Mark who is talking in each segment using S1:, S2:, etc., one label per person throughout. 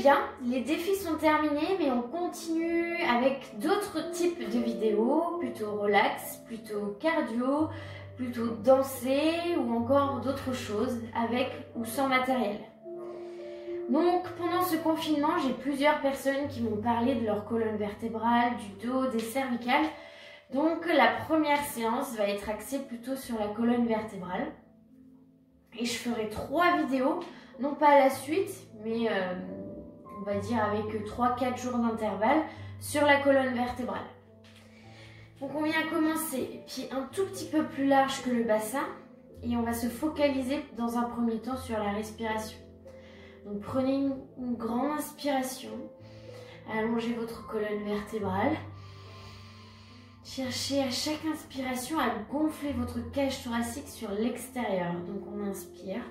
S1: bien, les défis sont terminés, mais on continue avec d'autres types de vidéos, plutôt relax, plutôt cardio, plutôt danser ou encore d'autres choses, avec ou sans matériel. Donc pendant ce confinement, j'ai plusieurs personnes qui m'ont parlé de leur colonne vertébrale, du dos, des cervicales. Donc la première séance va être axée plutôt sur la colonne vertébrale. Et je ferai 3 vidéos, non pas à la suite, mais on va dire avec 3-4 jours d'intervalle sur la colonne vertébrale. Donc on vient commencer, pied un tout petit peu plus large que le bassin, et on va se focaliser dans un premier temps sur la respiration. Donc prenez une grande inspiration, allongez votre colonne vertébrale. Cherchez à chaque inspiration à gonfler votre cage thoracique sur l'extérieur. Donc on inspire.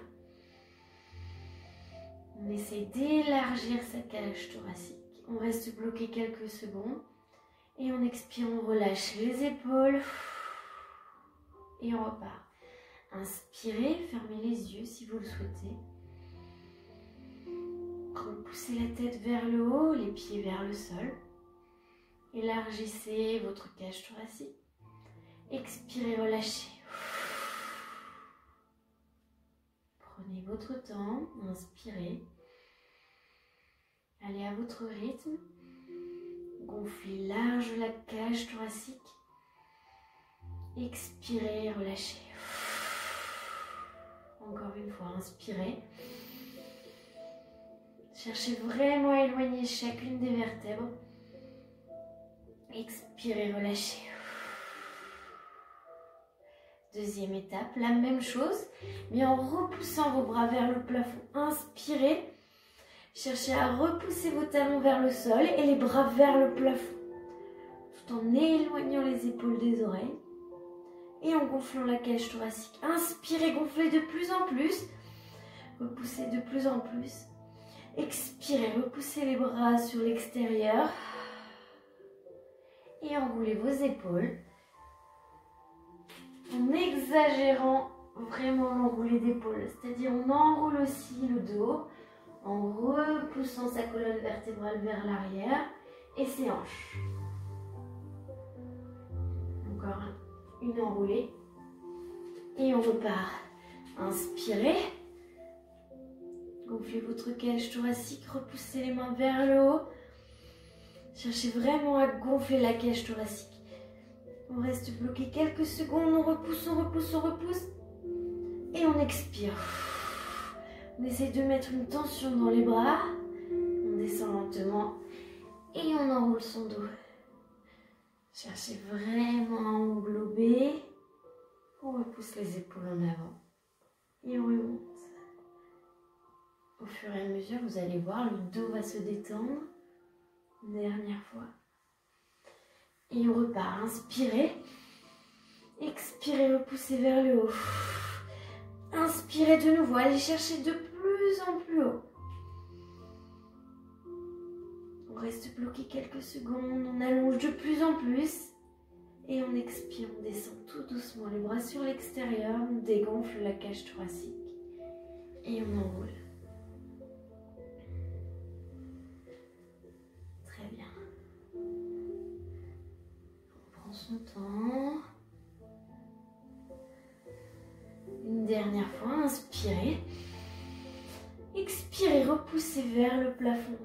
S1: On essaie d'élargir sa cage thoracique. On reste bloqué quelques secondes. Et on expire, on relâche les épaules. Et on repart. Inspirez, fermez les yeux si vous le souhaitez. Repoussez la tête vers le haut, les pieds vers le sol. Élargissez votre cage thoracique. Expirez, relâchez. Prenez votre temps, inspirez. Allez à votre rythme. Gonflez large la cage thoracique. Expirez, relâchez. Encore une fois, inspirez. Cherchez vraiment à éloigner chacune des vertèbres. Expirez, relâchez. Deuxième étape, la même chose, mais en repoussant vos bras vers le plafond. Inspirez. Cherchez à repousser vos talons vers le sol et les bras vers le plafond, tout en éloignant les épaules des oreilles et en gonflant la cage thoracique. Inspirez, gonflez de plus en plus. Repoussez de plus en plus. Expirez, repoussez les bras sur l'extérieur. Et enroulez vos épaules en exagérant vraiment l'enroulé d'épaules. C'est-à-dire on enroule aussi le dos en repoussant sa colonne vertébrale vers l'arrière et ses hanches. Encore une enroulée. Et on repart. Inspirez. Gonflez votre cage thoracique, repoussez les mains vers le haut. Cherchez vraiment à gonfler la cage thoracique. On reste bloqué quelques secondes, on repousse, on repousse, on repousse. Et on expire. On essaie de mettre une tension dans les bras. On descend lentement et on enroule son dos. Cherchez vraiment à englober. On repousse les épaules en avant. Et on remonte. Au fur et à mesure, vous allez voir, le dos va se détendre. Dernière fois. Et on repart. Inspirez. Expirez, repoussez vers le haut. Inspirez de nouveau. Allez chercher de plus en plus haut. On reste bloqué quelques secondes. On allonge de plus en plus. Et on expire. On descend tout doucement les bras sur l'extérieur. On dégonfle la cage thoracique. Et on enroule. Son temps. Une dernière fois, inspirez. Expirez, repoussez vers le plafond.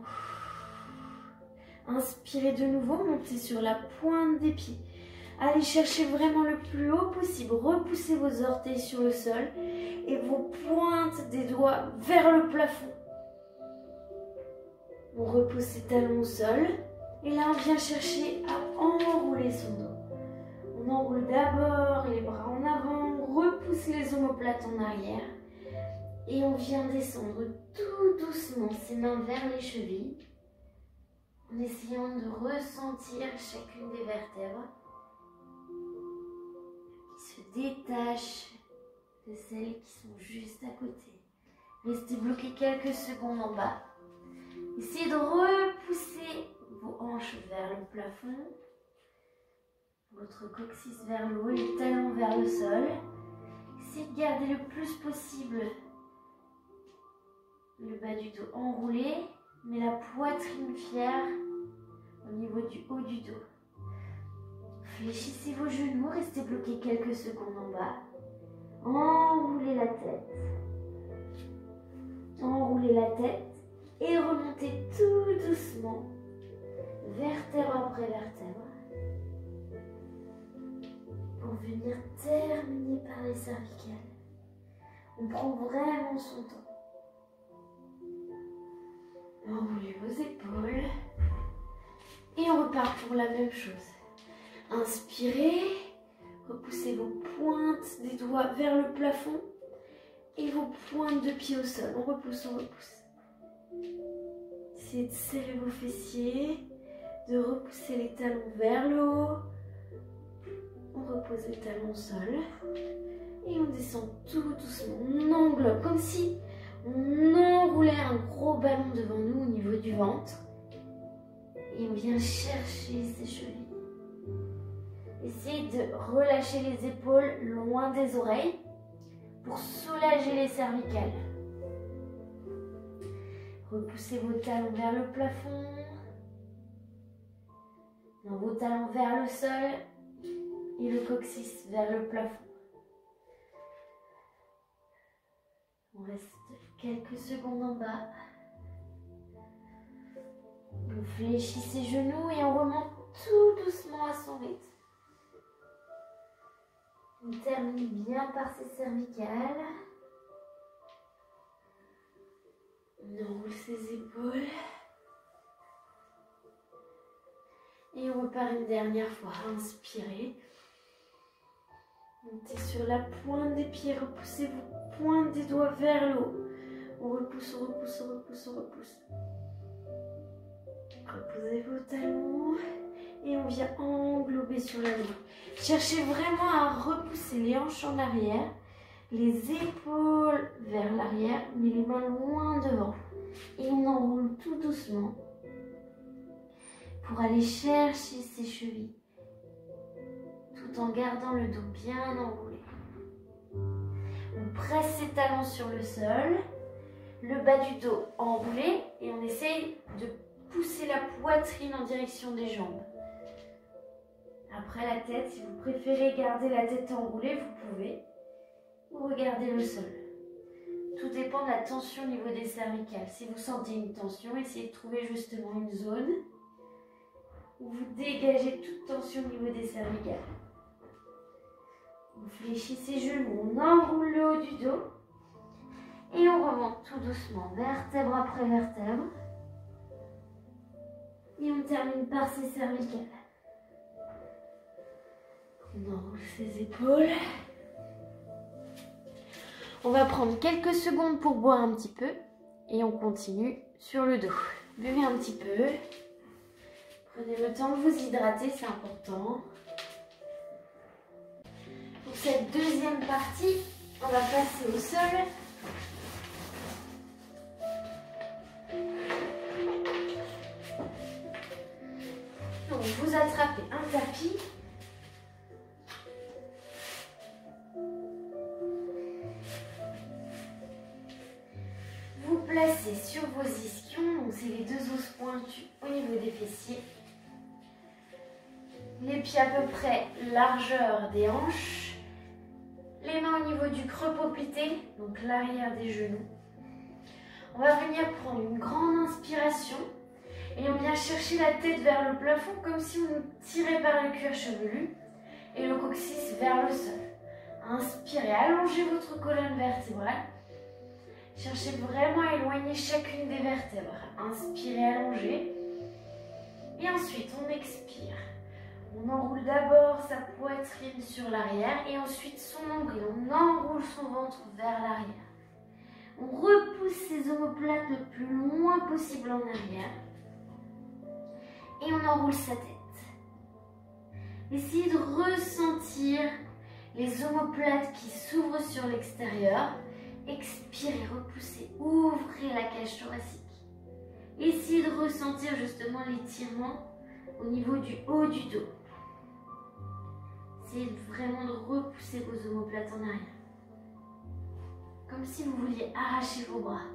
S1: Inspirez de nouveau, montez sur la pointe des pieds. Allez chercher vraiment le plus haut possible. Repoussez vos orteils sur le sol et vos pointes des doigts vers le plafond. On repousse ses talons au sol. Et là, on vient chercher à enrouler son dos. On enroule d'abord les bras en avant, on repousse les omoplates en arrière. Et on vient descendre tout doucement ses mains vers les chevilles. En essayant de ressentir chacune des vertèbres qui se détachent de celles qui sont juste à côté. Restez bloqué quelques secondes en bas. Essayez de repousser vos hanches vers le plafond. Votre coccyx vers le haut, les talons vers le sol. Essayez de garder le plus possible le bas du dos enroulé mais la poitrine fière au niveau du haut du dos. Fléchissez vos genoux, restez bloqués quelques secondes en bas. Enroulez la tête. Enroulez la tête et remontez tout doucement, vertèbre après vertèbre, pour venir terminer par les cervicales. On prend vraiment son temps. Enroulez vos épaules et on repart pour la même chose. Inspirez, repoussez vos pointes des doigts vers le plafond et vos pointes de pied au sol. On repousse, on repousse. Essayez de serrer vos fessiers, de repousser les talons vers le haut. On repose les talons au sol et on descend tout doucement. On englobe comme si on enroulait un gros ballon devant nous au niveau du ventre. Et on vient chercher ses chevilles. Essayez de relâcher les épaules loin des oreilles pour soulager les cervicales. Repoussez vos talons vers le plafond. Vos talons vers le sol et le coccyx vers le plafond. On reste quelques secondes en bas. On fléchit ses genoux et on remonte tout doucement à son rythme. On termine bien par ses cervicales. On enroule ses épaules. Et on repart une dernière fois. Inspirez. Montez sur la pointe des pieds. Repoussez vos pointes des doigts vers le haut. On repousse, on repousse, on repousse, on repousse. Reposez vos talons. Et on vient englober sur la main. Cherchez vraiment à repousser les hanches en arrière, les épaules vers l'arrière, mais les mains loin devant. Et on enroule tout doucement pour aller chercher ses chevilles, tout en gardant le dos bien enroulé. On presse ses talons sur le sol, le bas du dos enroulé, et on essaye de pousser la poitrine en direction des jambes. Après la tête, si vous préférez garder la tête enroulée, vous pouvez, ou regarder le sol. Tout dépend de la tension au niveau des cervicales. Si vous sentez une tension, essayez de trouver justement une zone où vous dégagez toute tension au niveau des cervicales. On fléchit ses genoux, on enroule le haut du dos et on remonte tout doucement, vertèbre après vertèbre. Et on termine par ses cervicales. On enroule ses épaules. On va prendre quelques secondes pour boire un petit peu et on continue sur le dos. Buvez un petit peu. Prenez le temps de vous hydrater, c'est important. Pour cette deuxième partie, on va passer au sol. Donc vous attrapez un tapis. Vous placez sur vos ischions, donc c'est les deux os pointus au niveau des fessiers. Les pieds à peu près largeur des hanches. Les mains au niveau du creux poplité, donc l'arrière des genoux. On va venir prendre une grande inspiration et on vient chercher la tête vers le plafond comme si on tirait par le cuir chevelu et le coccyx vers le sol. Inspirez, allongez votre colonne vertébrale. Cherchez vraiment à éloigner chacune des vertèbres. Inspirez, allongez. Et ensuite, on expire. On enroule d'abord sa poitrine sur l'arrière et ensuite son nombril. On enroule son ventre vers l'arrière. On repousse ses omoplates le plus loin possible en arrière. Et on enroule sa tête. Essayez de ressentir les omoplates qui s'ouvrent sur l'extérieur. Expirez, repoussez, ouvrez la cage thoracique. Essayez de ressentir justement l'étirement au niveau du haut du dos. Essayez vraiment de repousser vos omoplates en arrière. Comme si vous vouliez arracher vos bras.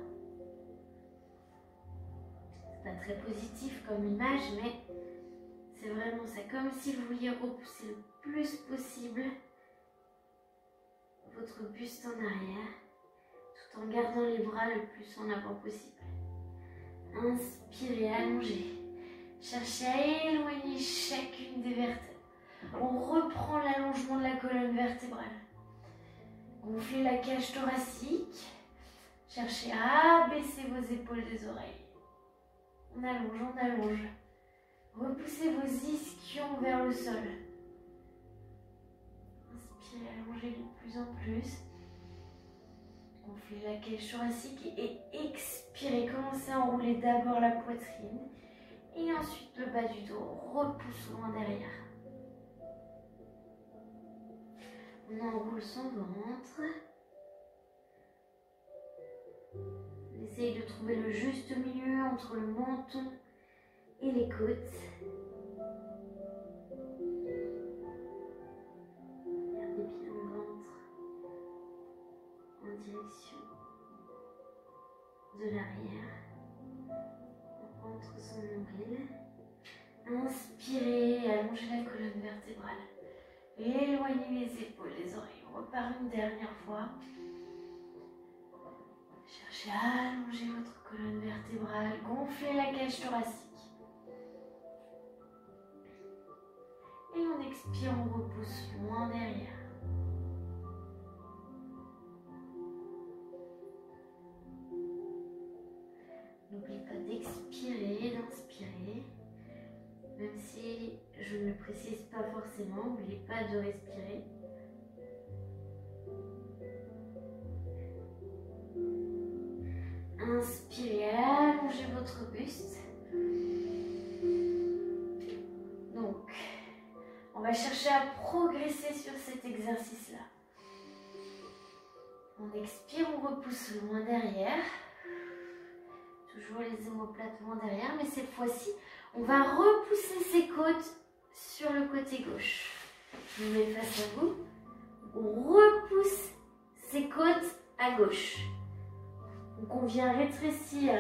S1: pas très positif comme image, mais c'est vraiment ça. Comme si vous vouliez repousser le plus possible votre buste en arrière, tout en gardant les bras le plus en avant possible. Inspirez, allongez. Cherchez à éloigner chacune des vertèbres. On reprend l'allongement de la colonne vertébrale. Gonflez la cage thoracique. Cherchez à abaisser vos épaules des oreilles. On allonge, on allonge. Repoussez vos ischions vers le sol. Inspirez, allongez de plus en plus. Gonflez la cage thoracique et expirez. Commencez à enrouler d'abord la poitrine et ensuite le bas du dos. Repousse loin derrière. On enroule son ventre. On essaye de trouver le juste milieu entre le menton et les côtes. Gardez bien le ventre en direction de l'arrière. On rentre son nombril. Inspirez, allongez la colonne vertébrale. Éloignez les épaules, les oreilles. On repart une dernière fois. Cherchez à allonger votre colonne vertébrale. Gonflez la cage thoracique. Et on expire, on repousse loin derrière. N'oubliez pas d'expirer, d'inspirer. Même si je ne le précise pas forcément, n'oubliez pas de respirer. Inspirez, allongez votre buste. Donc, on va chercher à progresser sur cet exercice-là. On expire, on repousse loin derrière. Toujours les omoplates loin derrière, mais cette fois-ci, on va repousser ses côtes sur le côté gauche. Je me mets face à vous. On repousse ses côtes à gauche. Donc on vient rétrécir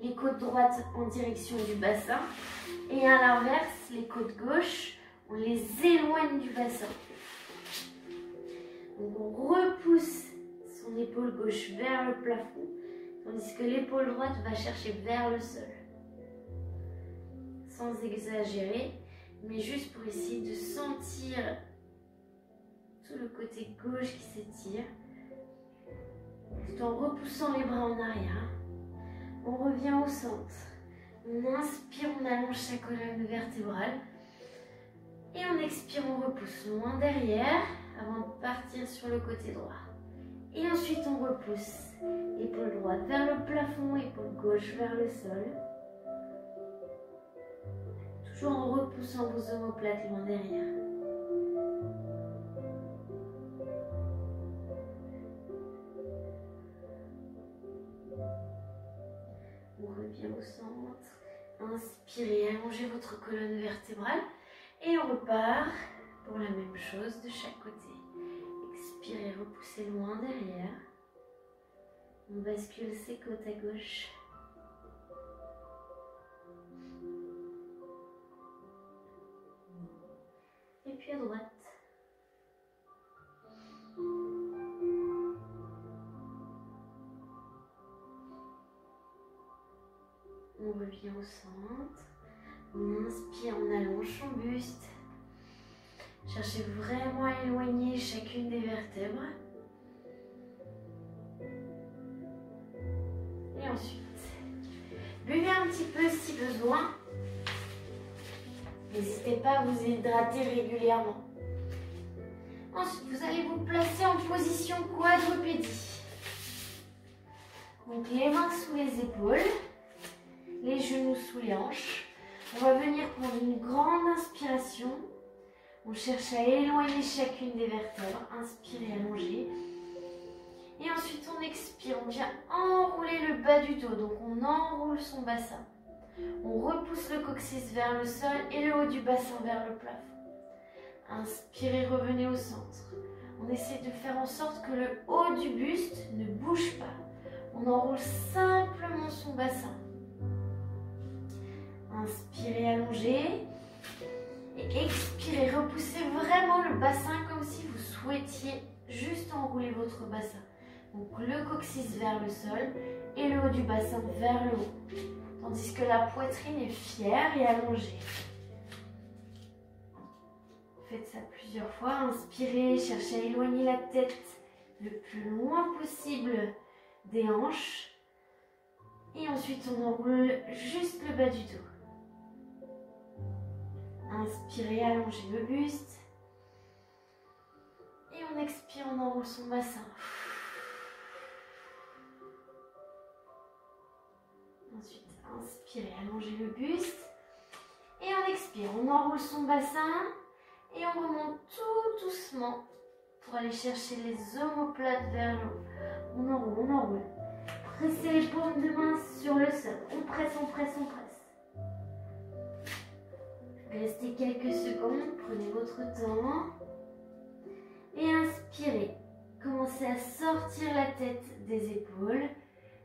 S1: les côtes droites en direction du bassin. Et à l'inverse, les côtes gauches, on les éloigne du bassin. Donc on repousse son épaule gauche vers le plafond, tandis que l'épaule droite va chercher vers le sol. Sans exagérer, mais juste pour essayer de sentir tout le côté gauche qui s'étire, tout en repoussant les bras en arrière. On revient au centre. On inspire, on allonge sa colonne vertébrale. Et on expire, on repousse loin derrière avant de partir sur le côté droit. Et ensuite on repousse. Épaule droite vers le plafond, épaule gauche vers le sol. Toujours en repoussant vos omoplates loin derrière. On revient au centre. Inspirez, allongez votre colonne vertébrale. Et on repart pour la même chose de chaque côté. Expirez, repoussez loin derrière. On bascule ses côtes à gauche. Et puis à droite. On revient au centre. On inspire, on allonge son buste. Cherchez vraiment à éloigner chacune des vertèbres. Et ensuite, buvez un petit peu si besoin. N'hésitez pas à vous hydrater régulièrement. Ensuite, vous allez vous placer en position quadrupédie. Donc les mains sous les épaules, les genoux sous les hanches. On va venir prendre une grande inspiration. On cherche à éloigner chacune des vertèbres. Inspirez, allongez. Et ensuite, on expire. On vient enrouler le bas du dos. Donc, on enroule son bassin. On repousse le coccyx vers le sol et le haut du bassin vers le plafond. Inspirez, revenez au centre. On essaie de faire en sorte que le haut du buste ne bouge pas. On enroule simplement son bassin. Inspirez, allongez. Et expirez, repoussez vraiment le bassin comme si vous souhaitiez juste enrouler votre bassin. Donc le coccyx vers le sol et le haut du bassin vers le haut. Tandis que la poitrine est fière et allongée. Faites ça plusieurs fois. Inspirez, cherchez à éloigner la tête le plus loin possible des hanches. Et ensuite, on enroule juste le bas du dos. Inspirez, allongez le buste. Et on expire, on enroule son bassin. Ensuite, inspirez, allongez le buste. Et on expire, on enroule son bassin. Et on remonte tout doucement pour aller chercher les omoplates vers le haut. On enroule, on enroule. Pressez les paumes de main sur le sol. On presse, on presse, on presse. Restez quelques secondes, prenez votre temps. Et inspirez. Commencez à sortir la tête des épaules,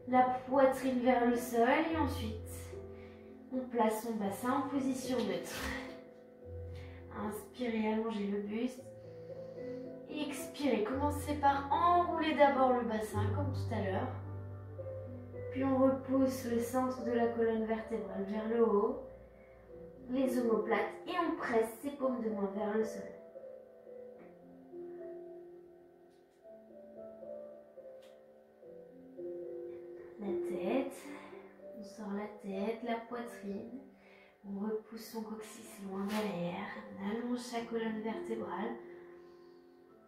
S1: la poitrine vers le sol et ensuite, on place son bassin en position neutre. Inspirez, allongez le buste. Et expirez, commencez par enrouler d'abord le bassin comme tout à l'heure. Puis on repousse le centre de la colonne vertébrale vers le haut, les omoplates et on presse ses paumes de main vers le sol. La tête, on sort la tête, la poitrine, on repousse son coccyx loin derrière, on allonge sa colonne vertébrale.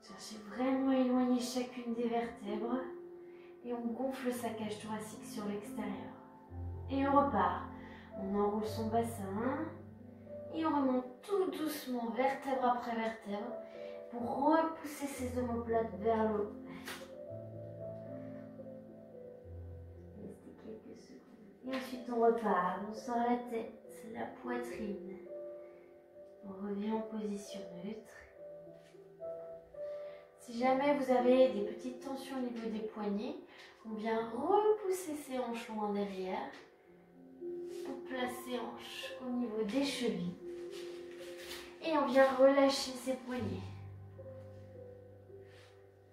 S1: Cherchez vraiment à éloigner chacune des vertèbres. Et on gonfle sa cage thoracique sur l'extérieur. Et on repart. On enroule son bassin. Et on remonte tout doucement, vertèbre après vertèbre, pour repousser ses omoplates vers le haut. Restez quelques secondes. Et ensuite on repart. On sort la tête, la poitrine. On revient en position neutre. Si jamais vous avez des petites tensions au niveau des poignets, on vient repousser ses hanches loin derrière. On place ses hanches au niveau des chevilles. Et on vient relâcher ses poignets.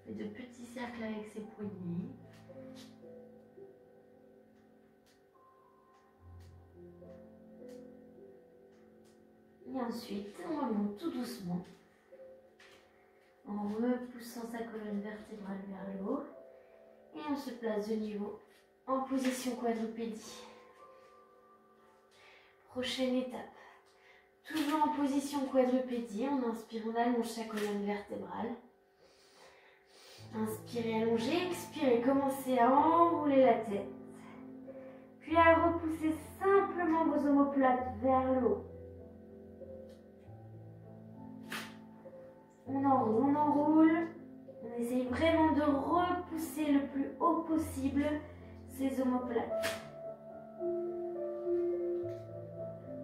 S1: On fait de petits cercles avec ses poignets. Et ensuite, on remonte tout doucement. En repoussant sa colonne vertébrale vers le haut. Et on se place de nouveau en position quadrupédie. Prochaine étape. Toujours en position quadrupédie, on inspire, on allonge sa colonne vertébrale. Inspirez, allongez, expirez, commencez à enrouler la tête. Puis à repousser simplement vos omoplates vers le haut. On enroule, on essaye vraiment de repousser le plus haut possible ces omoplates.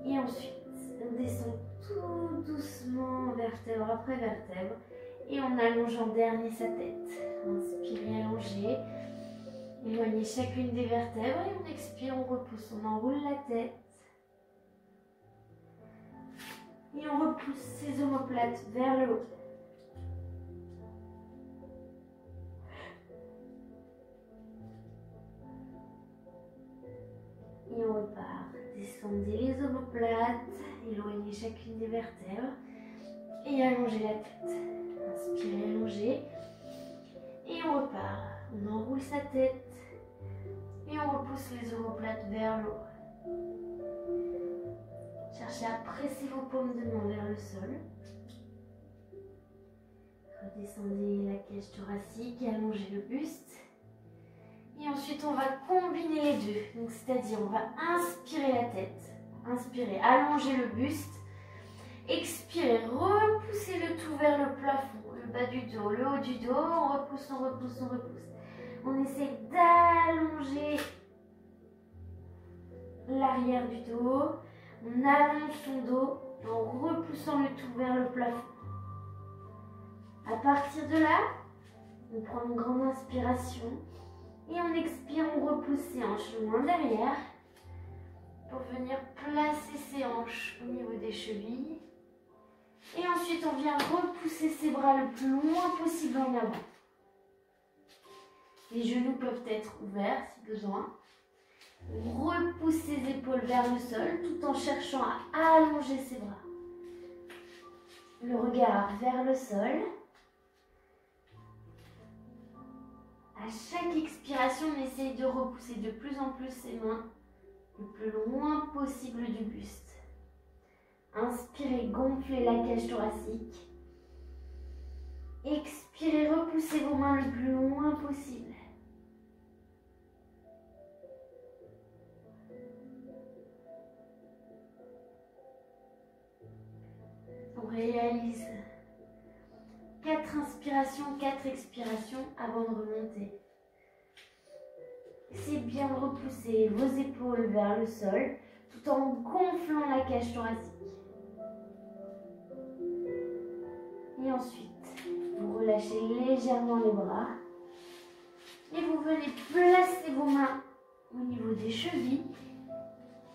S1: Et ensuite, on descend tout doucement, vertèbre après vertèbre, et on allonge en dernier sa tête. Inspirez, allongez, éloignez chacune des vertèbres, et on expire, on repousse, on enroule la tête. Et on repousse ses omoplates vers le haut. Et on repart. Descendez les omoplates, éloignez chacune des vertèbres et allongez la tête. Inspirez, allongez. Et on repart. On enroule sa tête et on repousse les omoplates vers le haut. Cherchez à presser vos paumes de main vers le sol. Redescendez la cage thoracique et allongez le buste. Et ensuite, on va combiner les deux. Donc, c'est-à-dire, on va inspirer la tête. Inspirez, allongez le buste. Expirez, repoussez le tout vers le plafond. Le bas du dos, le haut du dos. On repousse, on repousse, on repousse. On essaie d'allonger l'arrière du dos. On allonge son dos en repoussant le tout vers le plafond. À partir de là, on prend une grande inspiration. Et on expire, on repousse ses hanches loin derrière. pour venir placer ses hanches au niveau des chevilles. Et ensuite, on vient repousser ses bras le plus loin possible en avant. Les genoux peuvent être ouverts si besoin. On repousse ses épaules vers le sol tout en cherchant à allonger ses bras. Le regard vers le sol. À chaque expiration, on essaye de repousser de plus en plus ses mains le plus loin possible du buste. Inspirez, gonflez la cage thoracique. Expirez, repoussez vos mains le plus loin possible. On réalise 4 inspirations, 4 expirations avant de remonter. Essayez bien de repousser vos épaules vers le sol tout en gonflant la cage thoracique. Et ensuite, vous relâchez légèrement les bras et vous venez placer vos mains au niveau des chevilles.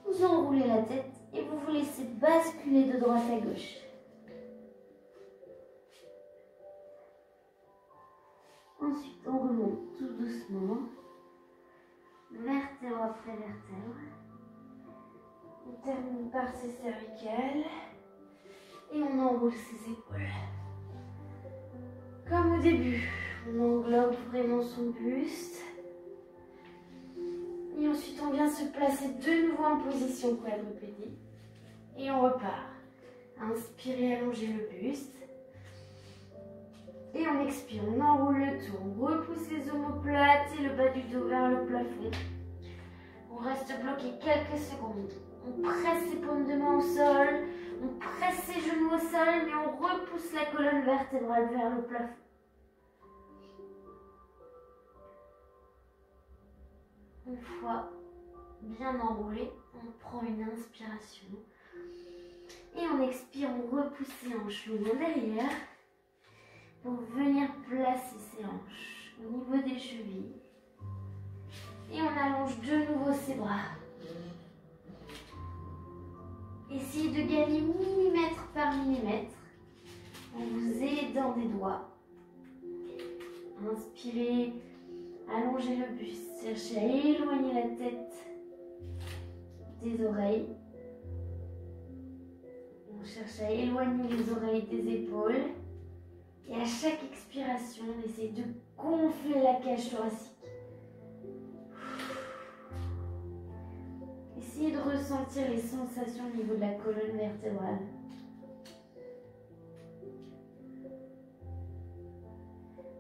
S1: Vous enroulez la tête et vous vous laissez basculer de droite à gauche. Ensuite, on remonte tout doucement, vertèbre après vertèbre. On termine par ses cervicales et on enroule ses épaules. Comme au début, on englobe vraiment son buste. Et ensuite, on vient se placer de nouveau en position quadrupédique. Et on repart. Inspirez, allongez le buste. Et on expire, on enroule le tout, on repousse les omoplates et le bas du dos vers le plafond. On reste bloqué quelques secondes. On presse ses paumes de main au sol, on presse ses genoux au sol, mais on repousse la colonne vertébrale vers le plafond. Une fois bien enroulé, on prend une inspiration. Et on expire, on repousse ses hanches loin derrière. Pour venir placer ses hanches au niveau des chevilles. Et on allonge de nouveau ses bras. Essayez de gagner millimètre par millimètre en vous aidant des doigts. Inspirez, allongez le buste, cherchez à éloigner la tête des oreilles. On cherche à éloigner les oreilles des épaules. Et à chaque expiration, on essaie de gonfler la cage thoracique. Essayez de ressentir les sensations au niveau de la colonne vertébrale.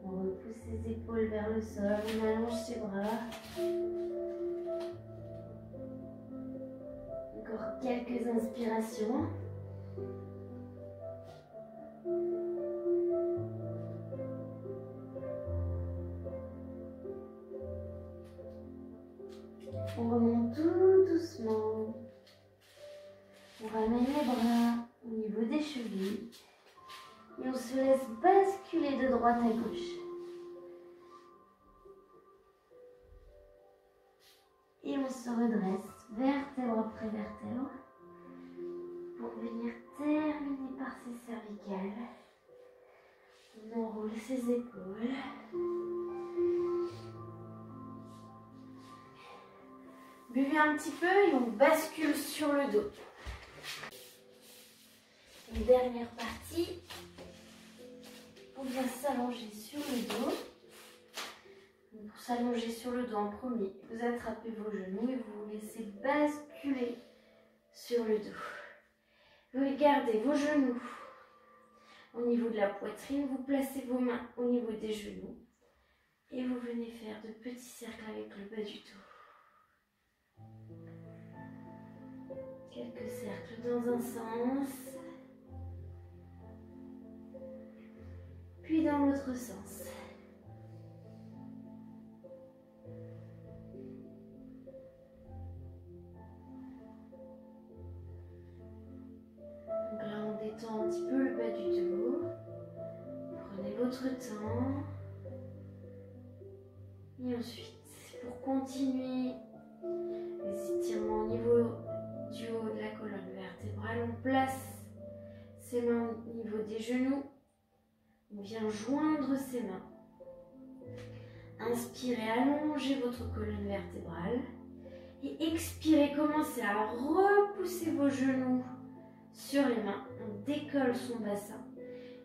S1: On repousse ses épaules vers le sol, on allonge ses bras. Encore quelques inspirations. On remonte tout doucement. On ramène les bras au niveau des chevilles. Et on se laisse basculer de droite à gauche. Et on se redresse, vertèbre après vertèbre, pour venir terminer par ses cervicales. On enroule ses épaules. Buvez un petit peu et on bascule sur le dos. Une dernière partie. On vient s'allonger sur le dos. Pour s'allonger sur le dos en premier, vous attrapez vos genoux et vous vous laissez basculer sur le dos. Vous gardez vos genoux au niveau de la poitrine, vous placez vos mains au niveau des genoux et vous venez faire de petits cercles avec le bas du dos. Quelques cercles dans un sens, puis dans l'autre sens. Donc là, on détend un petit peu le bas du dos. Prenez votre temps. Et ensuite, pour continuer les étirements au niveau vient joindre ses mains. Inspirez, allongez votre colonne vertébrale. Et expirez, commencez à repousser vos genoux sur les mains. On décolle son bassin.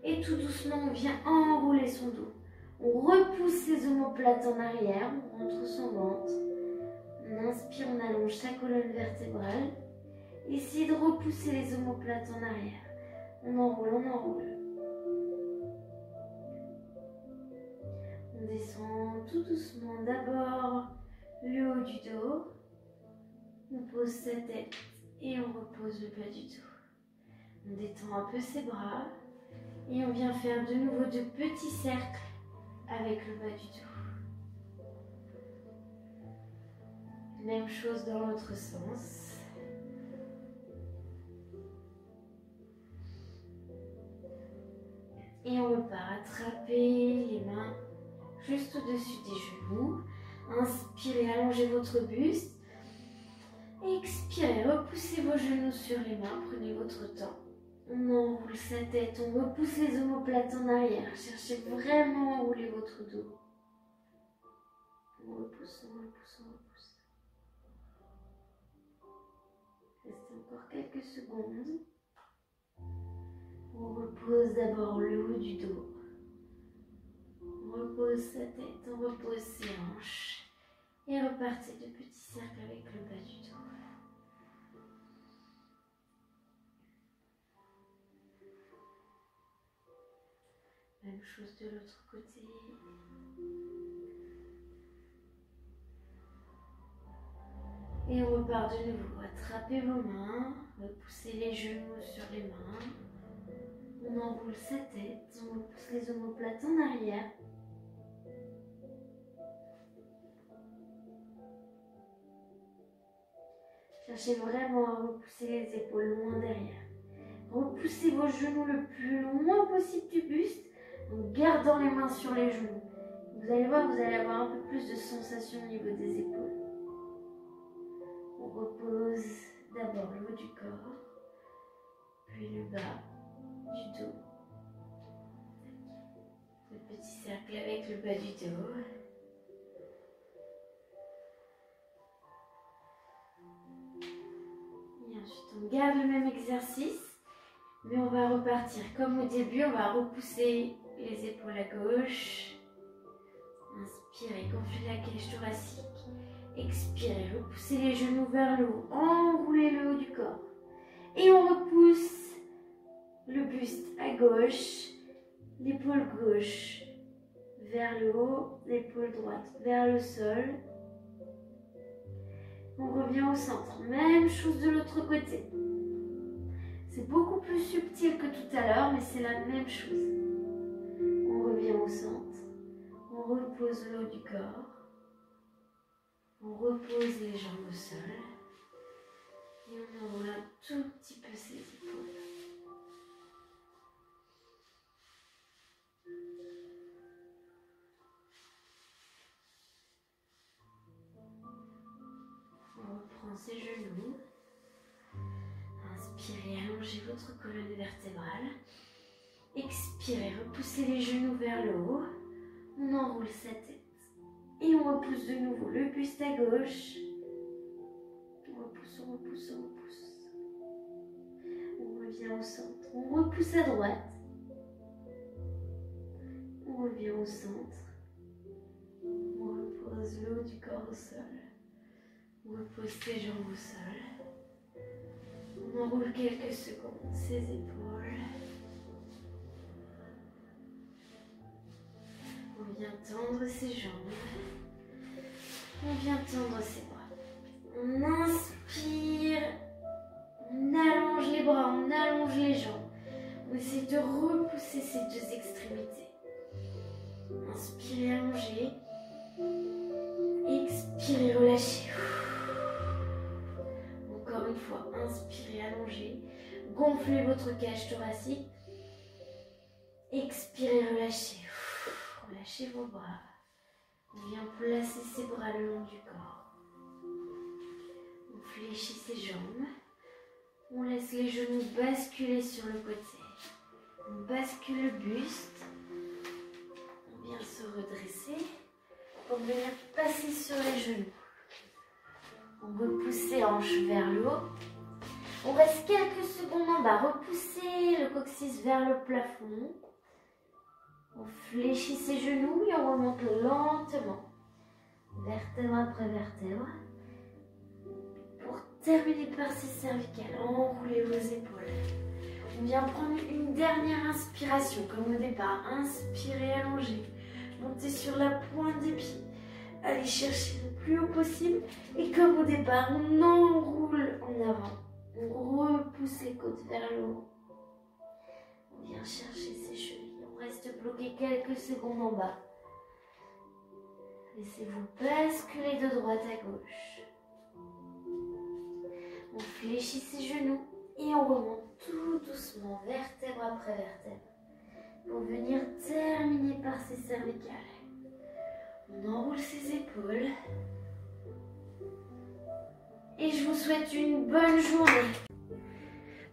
S1: Et tout doucement, on vient enrouler son dos. On repousse ses omoplates en arrière, on rentre son ventre. On inspire, on allonge sa colonne vertébrale. Essayez de repousser les omoplates en arrière. On enroule, on enroule. On descend tout doucement. D'abord le haut du dos. On pose sa tête et on repose le bas du dos. On détend un peu ses bras et on vient faire de nouveau de petits cercles avec le bas du dos. Même chose dans l'autre sens. Et on repart, attraper les mains juste au-dessus des genoux. Inspirez, allongez votre buste. Expirez, repoussez vos genoux sur les mains, prenez votre temps. On enroule sa tête, on repousse les omoplates en arrière. Cherchez vraiment à enrouler votre dos. On repousse, on repousse, on repousse. Restez encore quelques secondes. On repose d'abord le haut du dos. On repose sa tête, on repose ses hanches. Et repartez de petits cercles avec le bas du dos. Même chose de l'autre côté. Et on repart de nouveau. Attrapez vos mains, repoussez les genoux sur les mains. On enroule sa tête, on repousse les omoplates en arrière. Cherchez vraiment à repousser les épaules loin derrière. Repoussez vos genoux le plus loin possible du buste en gardant les mains sur les genoux. Vous allez voir, vous allez avoir un peu plus de sensation au niveau des épaules. On repose d'abord le haut du corps, puis le bas du dos. Le petit cercle avec le bas du dos. On garde le même exercice, mais on va repartir comme au début. On va repousser les épaules à gauche. Inspirez, gonflez la cage thoracique. Expirez, repoussez les genoux vers le haut. Enroulez le haut du corps. Et on repousse le buste à gauche, l'épaule gauche vers le haut, l'épaule droite vers le sol. On revient au centre. Même chose de l'autre côté. C'est beaucoup plus subtil que tout à l'heure, mais c'est la même chose. On revient au centre. On repose le haut du corps. On repose les jambes au sol. Et on enroule un tout petit peu ses épaules. On reprend ses genoux. Inspirez, allongez votre colonne vertébrale. Expirez, repoussez les genoux vers le haut. On enroule sa tête. Et on repousse de nouveau le buste à gauche. On repousse, on repousse, on repousse. On revient au centre. On repousse à droite. On revient au centre. On repose le haut du corps au sol. On repose ses jambes au sol. On enroule quelques secondes ses épaules. On vient tendre ses jambes. On vient tendre ses bras. On inspire. On allonge les bras, on allonge les jambes. On essaie de repousser ces deux extrémités. Inspirez, allongez. Expirez, relâchez. Encore une fois, inspirez, allongez. Gonflez votre cage thoracique. Expirez, relâchez. Relâchez vos bras. On vient placer ses bras le long du corps. On fléchit ses jambes. On laisse les genoux basculer sur le côté. On bascule le buste. redresser pour venir passer sur les genoux. On repousse les hanches vers le haut. On reste quelques secondes en bas. Repoussez le coccyx vers le plafond. On fléchit ses genoux et on remonte lentement, vertèbre après vertèbre. Pour terminer par ces cervicales, enroulez vos épaules. On vient prendre une dernière inspiration, comme au départ. Inspirez, allongez. Montez sur la pointe des pieds. Allez chercher le plus haut possible. Et comme au départ, on enroule en avant. On repousse les côtes vers le haut. On vient chercher ses chevilles. On reste bloqué quelques secondes en bas. Laissez-vous basculer de droite à gauche. On fléchit ses genoux et on remonte tout doucement, vertèbre après vertèbre, pour venir terminer par ses cervicales. On enroule ses épaules. Et je vous souhaite une bonne journée.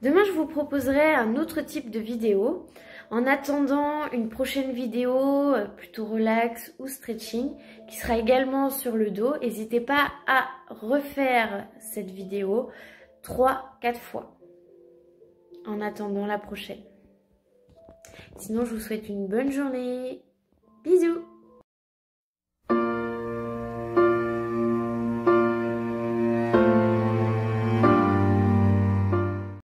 S1: Demain, je vous proposerai un autre type de vidéo. En attendant une prochaine vidéo plutôt relax ou stretching qui sera également sur le dos, n'hésitez pas à refaire cette vidéo 3-4 fois en attendant la prochaine. Sinon, je vous souhaite une bonne journée. Bisous!